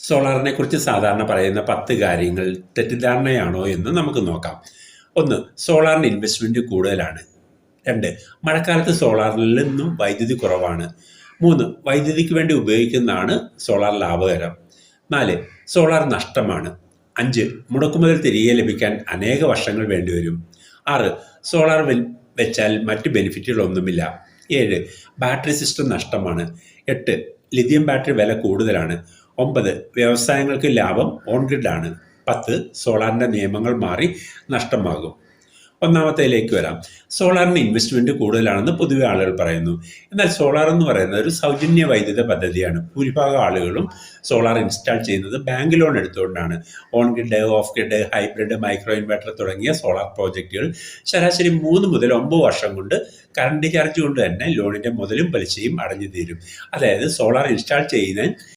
സോളാറിനെ കുറിച്ച് സാധാരണ പറയുന്ന 10 കാര്യങ്ങൾ തെറ്റിദ്ധാരണയാണോ എന്ന് നമുക്ക് നോക്കാം. 1. സോളാറിന് ഇൻവെസ്റ്റ്മെന്റ് കൂടുതലാണ്. 2. മഴക്കാലത്ത് സോളാറിൽ നിന്നും വൈദ്യുതി കുറവാണ്. 3. വൈദ്യുതിക്ക് വേണ്ടി ഉപയോഗിക്കുന്നതാണ് സോളാർ ലാഭകരം. 4. സോളാർ നഷ്ടമാണ്. 5. മുടക്കുമുതൽ തിരികെ ലഭിക്കാൻ അനേക വർഷങ്ങൾ വേണ്ടിവരും. 6. സോളാർ വെച്ചാൽ മറ്റ് ബെനിഫിറ്റുകളൊന്നുമില്ല. 7. ബാറ്ററി സിസ്റ്റം നഷ്ടമാണ്. 8. ലിഥിയം ബാറ്ററി വില കൂടുതലാണ്. 9. വ്യവസായങ്ങൾക്ക് ലാഭം ഓൺ ഗ്രിഡ് ആണ്. 10. സോളാറിന്റെ നിയമങ്ങൾ മാറി നഷ്ടമാകും. ഒന്നാമത്തേലേക്ക് വരാം. സോളാറിന് ഇൻവെസ്റ്റ്മെന്റ് കൂടുതലാണെന്ന് പൊതുവെ ആളുകൾ പറയുന്നു. എന്നാൽ സോളാർ എന്ന് പറയുന്നത് ഒരു സൗജന്യ വൈദ്യുത പദ്ധതിയാണ്. ഭൂരിഭാഗം ആളുകളും സോളാർ ഇൻസ്റ്റാൾ ചെയ്യുന്നത് ബാങ്ക് ലോൺ എടുത്തുകൊണ്ടാണ്. On grid, off grid, hybrid, micro inverter തുടങ്ങിയ സോളാർ പ്രോജക്റ്റുകൾ ശരാശരി 3 മുതൽ 9 വർഷം കൊണ്ട് കറണ്ട് ചാർജ് കൊണ്ട് തന്നെ ലോണിന്റെ മുതലും പലിശയും അടഞ്ഞു തീരും. അതായത് സോളാർ ഇൻസ്റ്റാൾ ചെയ്യുന്ന